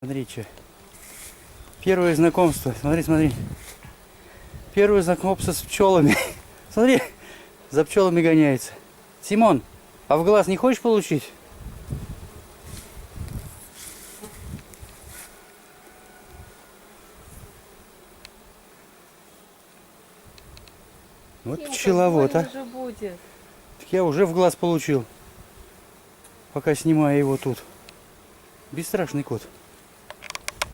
Смотрите. Первое знакомство. Смотри, смотри. Первое знакомство с пчелами. Смотри, за пчелами гоняется. Симон, а в глаз не хочешь получить? Вот пчеловод, а. Уже будет. Так я уже в глаз получил. Пока снимаю его тут. Бесстрашный кот.